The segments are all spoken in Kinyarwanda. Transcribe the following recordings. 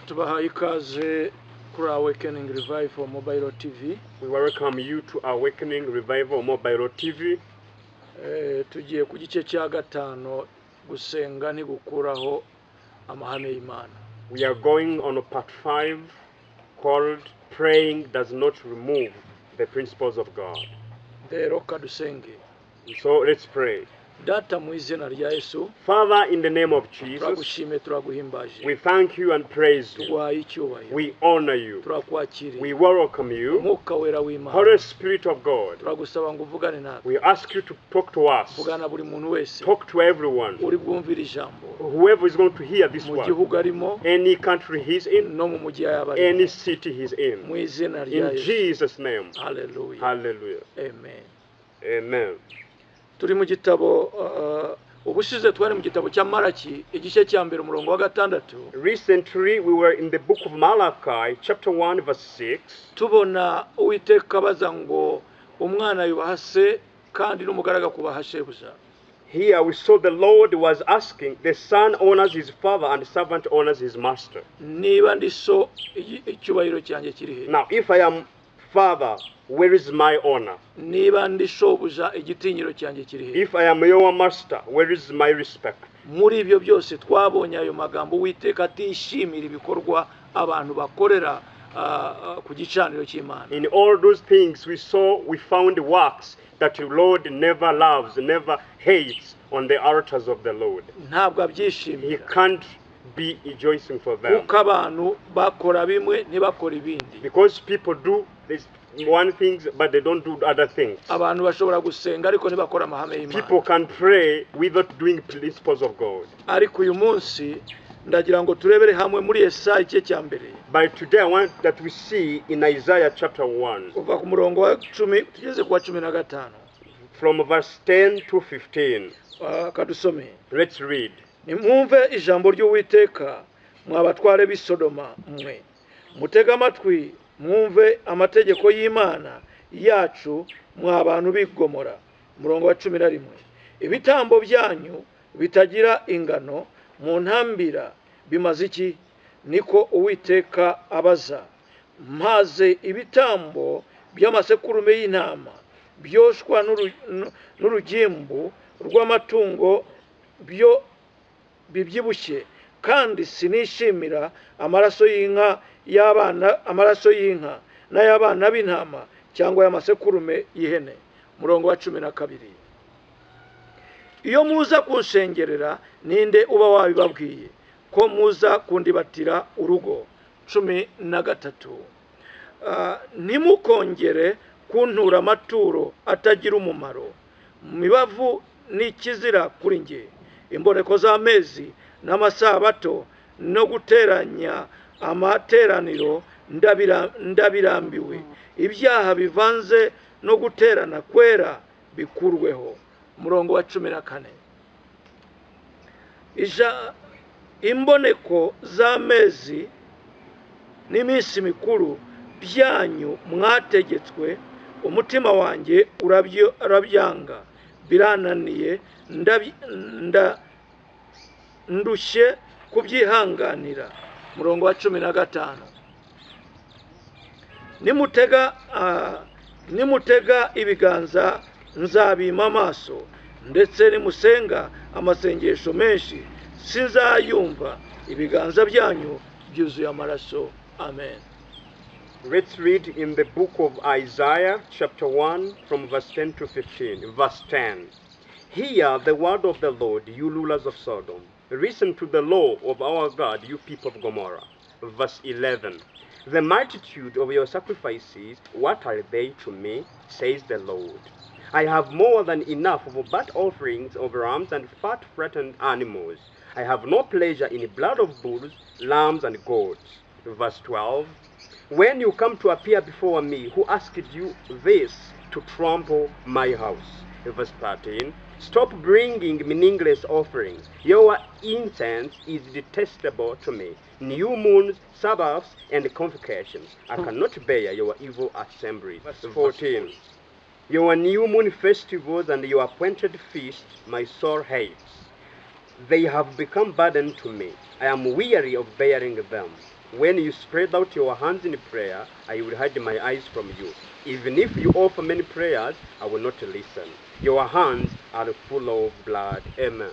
tubahaye ikaze kuri Awakening Revival Mobile TV. We welcome you to Awakening Revival Mobile TV. Tugiye ku gice cya gatano gusenga ntigukuraho amahame y'Imana. We are going on part 5 called Praying Does Not Remove the Principles of God. Rero kadusenge. So let's pray. Data mu izina rya Yesu. Father, in the name of Jesus, Turagushime turaguhimbaje. we thank you and praise you. Tuguhaye icyubahiro. We honor you. Turakwakiriye. We welcome you. Mwuka wera w'Imana. Holy Spirit of God, Turagusaba ngo uvugane natwe. we ask you to talk to us. Vugana buri muntu wese. Talk to everyone. Uri bwumvira ijambo. Whoever is going to hear this Mu word, gihugu arimo any country he's in, no mu mujyi yabari. any city he's in. Mu izina rya In Yesu. Jesus' name. Hallelujah. Hallelujah. Amen. Amen. Turi mu gitabo ubushize twari mu gitabo cya Malaki igice cya mbere umurongo wa 6. Recently, we were in the book of Malachi, chapter 1, verse 6. Tubona Uwiteka abaza ngo umwana yubaha se kandi n'umugaraga kubaha shebuja. Here we saw the Lord was asking, the son honors his father and the servant honors his master. Niba ndi so icyubahiro cyanjye kiri he? Now, if I am father, where is my honor? Niba ndi shobuja igitinyiro cyanjye kiri he? If I am your master, where is my respect? Muri ibyo byose twabonye ayo magambo Uwiteka atishimira ibikorwa abantu bakorera ku gicaniro cy'Imana. In all those things we found works that the Lord never loves, never hates on the altars of the Lord. Ntabwo He abyishimira. can't be rejoicing for them. Kuko abantu bakora bimwe ntibakora ibindi. Because people do this one thing, but they don't do other things. Abantu bashobora gusenga ariko ntibakora amahame y'Imana. People can pray without doing principles of God. Ariko uyu munsi ndagira ngo turebere hamwe muri Yesaya igice cya mbere. But today I want that we see in Isaiah chapter 1, Kuva ku murongo wa 10 tugeze ku wa 15. from verse 10 to 15. Kadusome. Let's read. Nimwumve ijambo ry'Uwiteka mwabatware b'i Sodoma mwe. Mutega amatwi mwumve amategeko y'Imana yacu mwabantu b'i Gomora. Murongo wa 11. Ibitambo byanyu bitagira ingano mu ntambira bimaze iki? Niko Uwiteka abaza. Maze ibitambo by'amasekurume y'intama byoshwa n'urugimbu rw'amatungo byo bibyibushye kandi sinishimira amaraso y'inka n'ay'abana b'intama cyangwa y'amasekurume y'ihene. Murongo wa 12. Iyo muza kunshengerera ninde uba wabibabwiye ko muza kundibatira urugo? 13. Ntimukongere kuntura amaturo atagira umumaro. Mibavu n'ikizira kuri nge. Imboneko z'amezi n'amasabato no guteranya amateraniro ndabirambiwe. Ibyaha bivanze no guterana kwera bikurweho. Murongo wa 14. Imboneko z'amezi n'iminsi mikuru byanyu mwategetswe, umutima wanjye urabyanga, birananiye, ndushye kubyihanganira. Murongo wa 15. Nimutega ibiganza nzabima amaso, ndetse nimusenga amasengesho menshi sinzayumva. Ibiganza byanyu byuzuye amaraso. Amen. Let's read in the book of Isaiah chapter 1 from verse 10 to 15. Verse 10. Hear the word of the Lord, you rulers of Sodom. Listen to the law of our God, you people of Gomorrah. Verse 11. The multitude of your sacrifices, what are they to me, says the Lord? I have more than enough of burnt offerings of rams and fat fattened animals. I have no pleasure in the blood of bulls, lambs, and goats. Verse 12. When you come to appear before me, who asked you this to trample my house? Verse 13. Stop bringing meaningless offerings. Your incense is detestable to me. New moons, Sabbaths, and convocations. I cannot bear your evil assemblies. Verse 14. Your new moon festivals and your appointed feasts my soul hates. They have become burden to me. I am weary of bearing them. When you spread out your hands in prayer, I will hide my eyes from you. Even if you offer many prayers, I will not listen. Your hands are full of blood. Amen.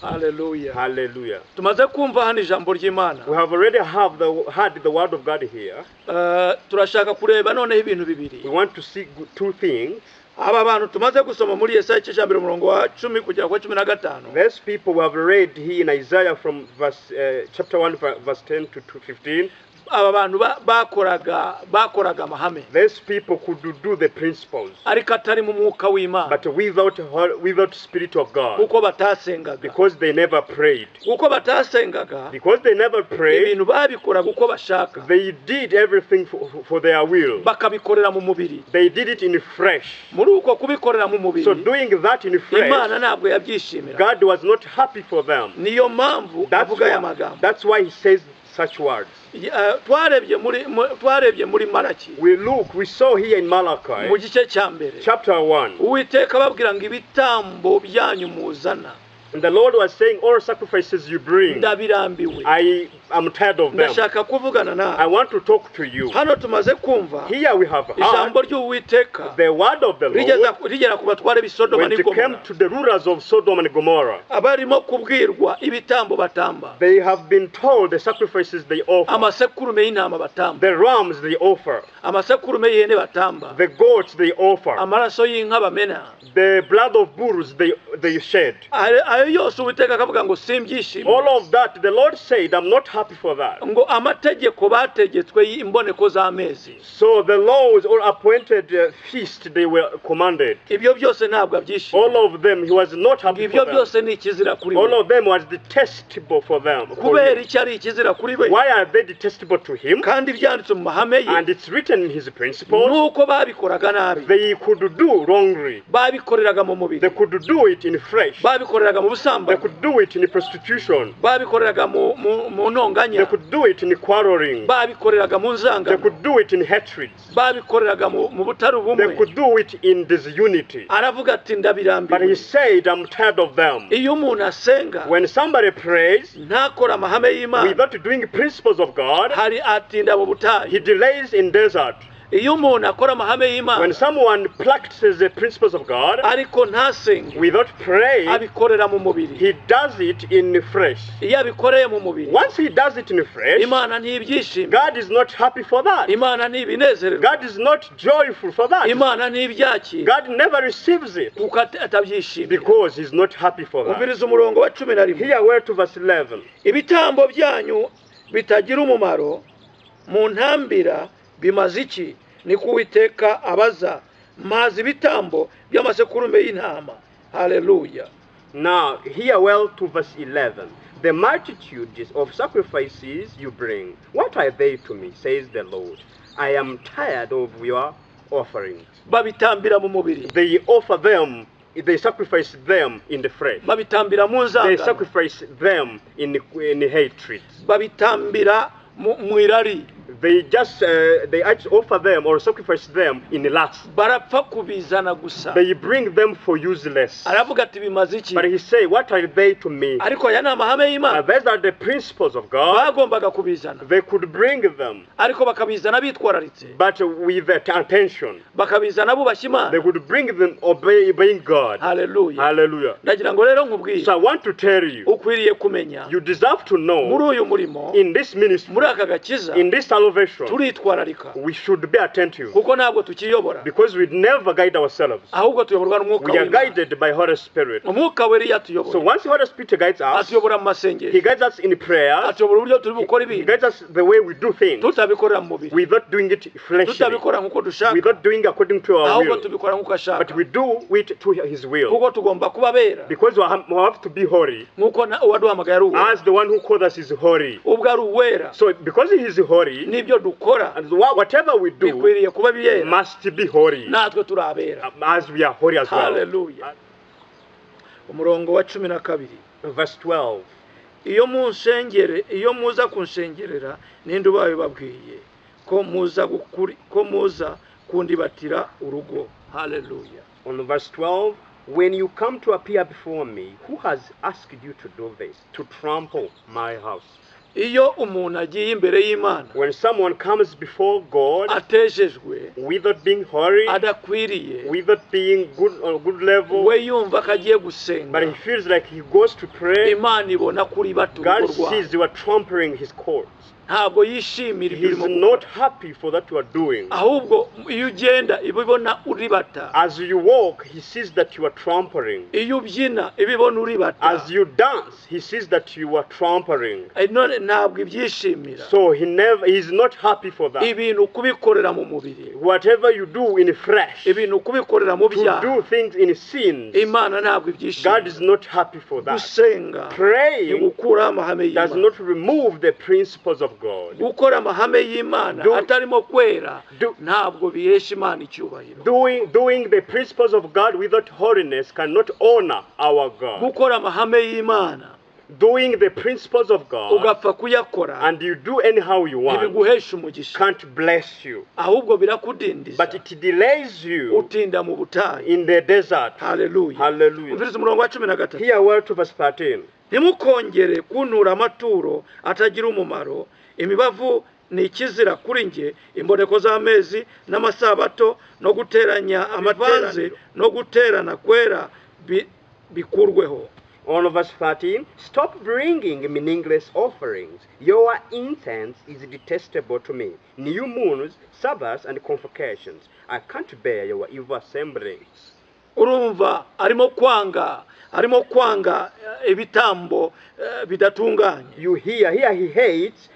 Hallelujah. Hallelujah. Tumaze kumva hano ijambo ry'Imana. We have already heard the word of God here. Turashaka kureba noneho ibintu bibiri. We want to see two things. Aba bantu tumaze gusoma muri Yesaya cya mbere umurongo wa 10 kugera kwa 15. These people we have read here in Isaiah from chapter 1 verse 10 to 15. Aba bantu bakoraga amahame. These people could do the principles, ariko atari mu mwuka w'Imana, but without spirit of God, kuko batasengaga, because they never prayed. kuko batasengaga, Because they never prayed, ibintu babikoraga uko bashaka, they did everything for their will. bakabikorera mu mubiri. They did it in flesh. Muri uko kubikorera mu mubiri, So doing that in Imana flesh, ntabwo yabyishimira. God was not happy for them. Niyo mpamvu avuga aya magambo. That's why he says such words. Twarebye muri Malaki, We saw here in Malachi, mu gice cya mbere, chapter 1. Uwiteka ababwira ngo ibitambo byanyu muzana, And the Lord was saying, all sacrifices you bring, ndabirambiwe. I am tired of them. Ndashaka kuvugana I nawe. want to talk to you. Hano tumaze kumva Here we have heard ijambo ry'Uwiteka the word of the Lord rigera ku batware b'i Sodoma when n'i it came Gomora, to the rulers of Sodom and Gomorrah. abarimo kubwirwa ibitambo batamba, They have been told the sacrifices they offer, amasekurume y'intama batamba, the rams they offer, amasekurume y'ihene batamba, the goats they offer, amaraso y'inka bamena, the blood of bulls they shed. ayo yose Uwiteka akavuga ngo simbyishimiye. All of that, the Lord said, I'm not happy for that. ngo amategeko bategetswe imboneko z'amezi, So the laws or appointed feast they were commanded, ibyo byose ntabwo abyishimiye. all of them he was not happy ibyo for them. byose ni ikizira kuri All we. of them was detestable for them. For kubera him. icyo ari ikizira kuri we, Why are they detestable to him? kandi byanditse mu mahame ye, And it's written in his principles. nuko babikoraga nabi, They could do wrongly. babikoreraga mu They mubiri, could do it in flesh. babikoreraga mu They busambanyi, could do it in prostitution. babikoreraga mu They ntonganya, could do it in quarreling. babikoreraga mu They nzangano, could do it in hatred. babikoreraga mu butari They ubumwe. could do it in disunity. Aravuga ati But he ndabirambiwe. said, I'm tired of them. iyo umuntu asenga When somebody prays ntakora amahame y'Imana, without doing principles of God, hari atinda mu he butayu. delays in desert. iyo umuntu akora amahame When y'Imana someone practices the principles of God ariko ntasenge, without praying, abikorera mu mubiri. he does it in flesh. iyo abikoreye mu mubiri, Once he does it in flesh, Imana ntibyishimira, God is not happy for that. Imana ntibinezererwa, God is not joyful for that. Imana ntibyakira, God never receives it kuko atabyishimira. because he's not happy for that. umviriza umurongo wa 11. Here we're to verse 11. ibitambo byanyu bitagira umumaro mu ntambira bimaze iki? ni ko Uwiteka abaza. maze ibitambo by'amasekurume y'intama. Haleluya. Now, here well to verse 11. The multitudes of sacrifices you bring, what are they to me, says the Lord? I am tired of your offerings. babitambira mu mubiri, They offer them, they sacrifice them in the flesh. babitambira mu They nzangano, sacrifice them in hatred. babitambira mu irari, They just they actually offer them or sacrifice them in lust. barapfa kubizana gusa. They bring them for useless. aravuga ati bimaze iki? But he say, what are they to me? ariko aya ni amahame y'Imana, These are the principles of God. bagombaga kubizana, They could bring them, ariko bakabizana bitwararitse, but with attention. bakabizana bubashye They Imana. would bring them obeying God. Haleluya. Hallelujah. ndagira ngo rero nkubwire, So I want to tell you, ukwiriye kumenya you deserve to muri know uyu murimo, in this ministry, muri aka gakiza, in this salvation, turitwararika, we should be attentive kuko ntabwo tukiyobora, because we never guide ourselves. ahubwo tuyoborwa n'umwuka We are w'Imana. guided by Holy Spirit. umwuka wera iyo So atuyobora, once the Holy Spirit guides us, atuyobora mu He masengesho, guides us in prayers, atuyobora uburyo turi bukora He ibintu, guides us the way we do things, tutabikorera mu mubiri, without doing it fleshly, tutabikora nk'uko dushaka, without doing according to our ahubwo will, tubikora nk'uko but ashaka, we do it to His will. kuko tugomba kuba bera, Because we have to be holy, nk'uko uwaduhamagaye ari uwera. as the one who called us is holy. ubwo ari uwera, So because He is holy, n'ibyo dukora and whatever we do bikwiriye kuba byera, must be holy, natwe turi abera. as we are holy as well. Haleluya. umurongo wa 12. Verse 12. iyo muza kunshengerera ninde ubaye babwiye ko muza kundibatira urugo. Haleluya. On verse 12, when you come to appear before me, who has asked you to do this, to trample my house? iyo umuntu agiye imbere y'Imana When someone comes before God atejejwe without being hurried, adakwiriye without being good level, we yumva ko agiye but gusenga he feels like he goes to pray, Imana ibona kuri bato God urugo rwawe. sees you are trampling his courts. ntabwo yishimira ibyo He's urimo not gukora. happy for that you are doing. ahubwo iyo ugenda ibibona uri bata As you walk, he sees that you are trampling. iyo ubyina ibibona uri bata As you dance, he sees that you are trampling. none ntabwo ibyishimira So he's not happy for that. ibintu kubikorera mu mubiri Whatever you do in flesh, to ibintu kubikorera mu byaha do things in sins, Imana ntabwo God ibyishimira is not happy for that. gusenga Praying ugukuraho amahame does y'Imana not remove the principles of God. gukora amahame y'Imana Do- atarimo kwera do- ntabwo bihesha Imana icyubahiro Doing the principles of God without holiness cannot honor our God. gukora amahame y'Imana Doing the principles of God ugapfa kuyakora and you do anyhow you want ntibiguhesha umugisha can't bless you, ahubwo birakudindiza but it delays you utinda mu butayu in the desert. haleluya Hallelujah. umviriza umurongo wa 13 Here word to verse 13. ntimukongere kuntura amaturo atagira umumaro imibavu ni ikizira kuri nge imboneko z'amezi n'amasabato no guteranya amavanze no guterana kwera bikurweho. On verse 13, stop bringing meaningless offerings. Your incense is detestable to me. New moons, Sabbaths, and convocations. I can't bear your evil assemblies. urumva arimo kwanga ibitambo bidatunganye. You hear, here he hates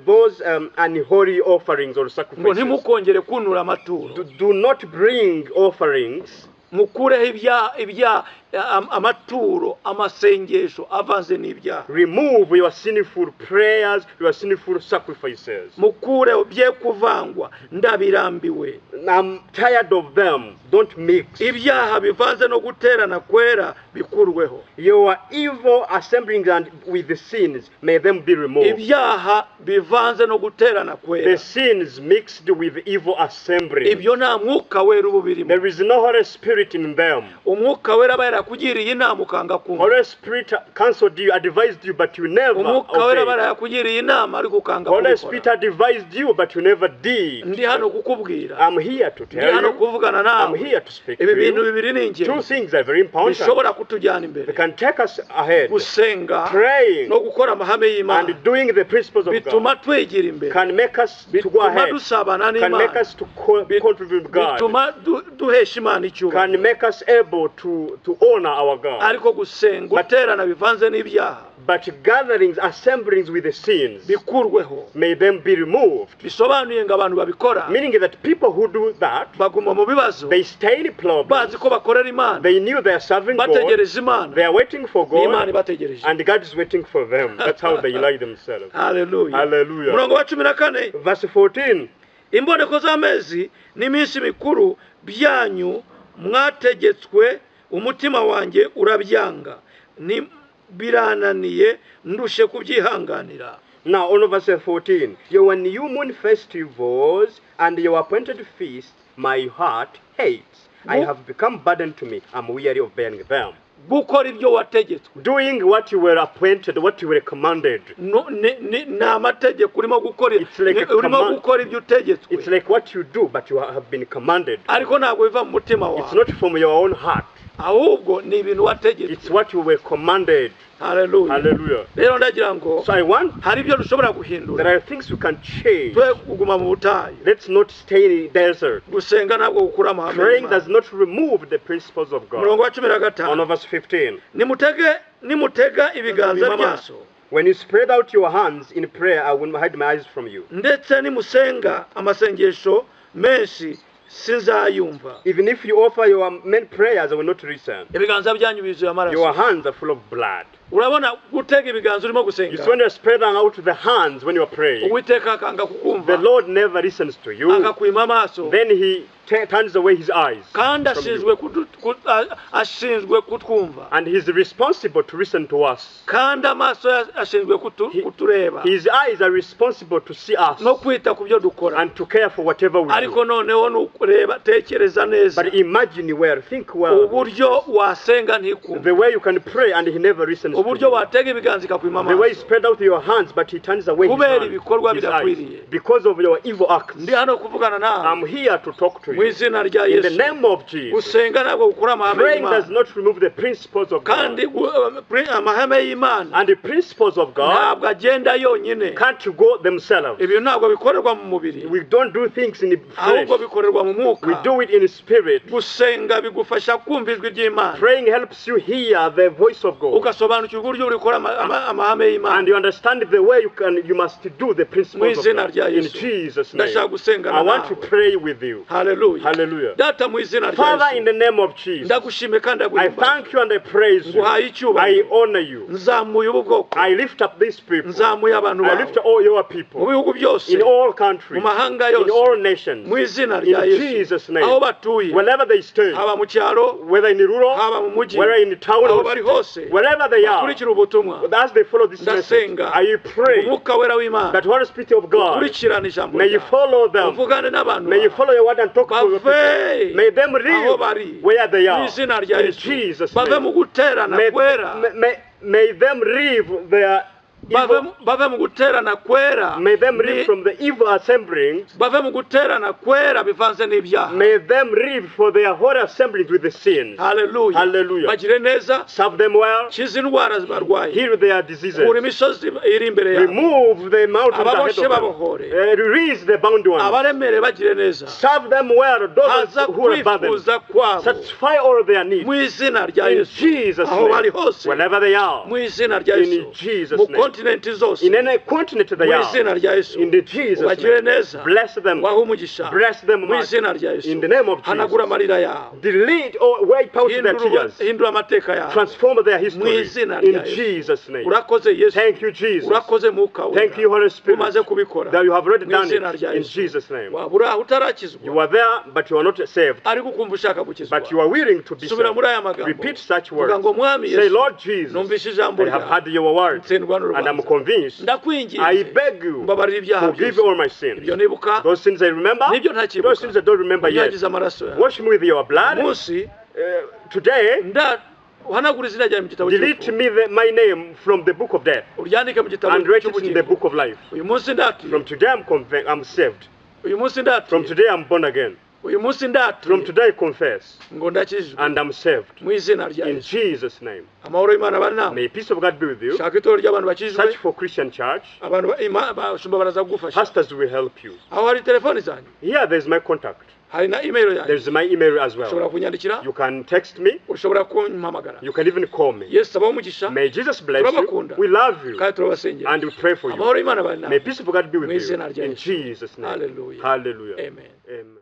those unholy offerings or ngo sacrifices. ntimukongere kuntura amaturo Do not bring offerings. mukureho amaturo amasengesho avanze n'ibyaha. Remove your sinful prayers, your sinful sacrifices. mukure bye kuvangwa ndabirambiwe. I'm tired of them. Don't mix. ibyaha bivanze no guterana kwera bikurweho. Your evil assemblings and with the sins, may them be removed. ibyaha bivanze no guterana The kwera sins mixed with evil assemblies. ibyo nta mwuka wera uba ubirimo. There is no Holy Spirit in them. umwuka wera aba yarakugiriye inama ukanga kumva. Holy Spirit counseled you, advised you, but you never umwuka wera aba obeyed. yarakugiriye inama ariko ukanga Holy Spirit kubikora. advised you, but you never did. ndi hano kukubwira, I'm here to ndi tell hano you. kuvugana I'm nawe. here to speak to ibi bintu you. bibiri ni Two ingenzi things are very important. bishobora kutujyana They imbere: can take us ahead. gusenga Praying no gukora amahame y'Imana and doing the principles of God bituma twegera imbere, can make us to go bituma ahead. dusabana Can make n'Imana, us to contribute with God. bituma duhesha Imana Can icyubahiro. make us able to honor our God. ariko gusenga guterana bivanze n'ibyaha But gatherings, assemblings with the sins, bikurweho. may them be removed. bisobanuye ngo abantu babikora Meaning that people who do that, baguma mu bibazo they stay in problems. bazi ko bakorera Imana, They knew they are serving God. bategereje Imana They are waiting for n'Imana God, ibategereje. and God is waiting for them. That's how they lie themselves. haleluya. Hallelujah. umurongo wa 14 Verse 14. imboneko z'amezi n'iminsi mikuru byanyu mwategetswe umutima wanjye urabyanga birananiye ndushe kubyihanganira. Now, on verse 14. Your new moon festivals and your appointed feasts, my heart hates. I have become burden to me. I'm weary of bearing them. gukora ibyo wategetswe, Doing what you were appointed, what you were commanded. ni amategeko urimo gukora, It's like a urimo command. gukora ibyo utegetswe, It's like what you do, but you have been commanded. ariko ntabwo biva mu mutima It's wawe, not from your own heart. ahubwo ni ibintu wategetswe. It's what you were commanded. haleluya. Hallelujah. rero ndagira ngo So I want, hari ibyo dushobora there guhindura, are things we can change. twe kuguma mu butayu. Let's not stay in the desert. gusenga ntabwo gukura amahame Praying y'Imana. does not remove the principles of umurongo God. wa 15 On verse 15. nimutega ibiganza byaso When you spread out your hands in prayer, I will hide my eyes from you. ndetse nimusenga amasengesho menshi sinzayumva. Even if you offer your many prayers, I will not listen. ibiganza byanyu bizuye Your amaraso. hands are full of blood. urabona gutega ibiganza urimo You gusenga, see, when you're spreading out the hands when you are praying, uwiteka akanga the kukumva, Lord never listens to you. akakwima amaso, Then he turns away his eyes kandi from you. ashinzwe kutwumva, And he's responsible to listen to us. kandi amaso ashinzwe kutureba His eyes are responsible to see us no kwita ku byo dukora. and to care for whatever we ariko do. noneho nukureba, tekereza neza But imagine well, think well, uburyo wasenga ntikumve, the way you can pray and he never listens to uburyo watega ibiganza ikakwima The way you amaso spread out your hands, but he turns away his, kubera hand, ibikorwa his eyes. bidakwiriye. Because of your evil acts. ndi hano kuvugana nawe I'm here to talk to mu you. izina rya In the Yesu. name of Jesus. gusenga ntabwo gukura amahame Praying does y'Imana not remove the principles of kandi God. amahame y'Imana And the principles of God ntabwo agenda yonyine. can't go themselves. ibyo ntabwo bikorerwa mu mubiri We don't do things in the flesh. ahubwo bikorerwa mu We mwuka. do it in the spirit. gusenga bigufasha kumva ijwi ry'Imana Praying helps you hear the voice of God. ugasobanukirwa uburyo uri gukora amahame And y'Imana. you understand the way you must do the mu principles of izina God. rya In Yesu Jesus' name. ndashaka gusengana I want to nawe. pray with you. haleluya Hallelujah. data mu izina rya Father, in Yesu the name of Jesus, ndagushime kandi I ndaguhimbaza. thank you and I praise you. nguhaye I icyubahiro honor you. nzamuye ubu bwoko I lift up these people. nzamuye abantu I lift bawe all your mu people bihugu byose in all mu countries, mahanga in all yose nations, mu izina in rya Yesu Jesus' name. aho batuye Wherever they stay, haba mu cyaro whether in the rural, haba mu mujyi whether in the town, aho or bari hose wherever they are, bakurikira ubutumwa as they follow this message, ndasenga I pray umwuka wera w'Imana that Holy Spirit of God, ukurikirane ijambo may you ryawe follow them, uvugane n'abantu may you bawe. follow your word and talk to your people. bave May them aho live bari where they mu are. izina rya In Yesu Jesus' bave mu name. guterana kwera May them live their evil, bave mu guterana kwera may them live from the evil assemblings. bave mu guterana kwera bivanze n'ibyaha. May them live for their whole assemblies with the sins. haleluya Hallelujah. bagire neza Serve them well. kiza indwara zibarwaye Heal their diseases. kura imisozi iri imbere yawe Remove the mountains ahead ababoshe of them. babohore Release the bound ones. abaremere bagire neza Serve them well. Those haza who are burdened. kwifuza kwabo Satisfy all their needs. mu izina rya In Yesu Jesus' aho bari name. hose Wherever they are. mu izina rya In Yesu Jesus' mu name. kontinenti zose In any continent they mu are. izina rya Yesu In the Jesus ubagire name. neza Bless them. wahe umugisha Bless them mu much. izina rya Yesu In the name of hanagura Jesus. amarira yawe Delete or wipe out their tears. hindura amateka yawe Transform their history. izina In rya Yesu. Jesus' name. urakoze Yesu Thank you, Jesus. urakoze mwuka wera Thank you, Holy Spirit, umaze kubikora that you have already mu done izina it. rya In Yesu Jesus' name. waba uri aho utarakizwa You are there, but you are not saved. ariko ukumva ushaka gukizwa But you are willing to be subira saved. muri aya magambo Repeat such vuga ngo words. mwami Say, Yesu Lord Jesus, numvise ijambo I have ryawe heard your word, nsendwa and I'm n'urubanza convinced. I ndakwinginze beg you, mbabarira ibyaha forgive byose all my sins. ibyo nibuka Those sins I remember, n'ibyo those ntakibuka sins I don't remember yet. unyangiza amaraso yawe Wash me with your blood. umunsi Today, uhanagura izina ryawe mu gitabo delete cy'urupfu me my name from the book of death uryandike mu gitabo and write it in the cy'ubugingo book of life. uyu munsi ndatuye From today, I'm saved. uyu munsi From ndatuye today, I'm born again. uyu munsi From ndatuye today, I confess, ngo ndakijijwe and I'm saved. mu izina rya In Yesu Jesus' name. amahoro y'Imana abane nawe May peace of God be with you. shaka itorero ry'abantu bakijijwe Search for Christian church. abantu bashumba baraza kugufasha Pastors will help you. aho hari telefoni zanyu Here, there's my contact. hari na email yanyu There's my email as ushobora well. kunyandikira You can text me. ushobora kumpamagara You can even call me. Yesu abaho umugisha May Jesus bless you. Turabakunda. We love you. kandi turabasengera And we pray for amahoro you. y'Imana abane May nawe peace of God be with mu you. izina rya In Yesu Jesus' name. Hallelujah. Hallelujah. Amen Amen.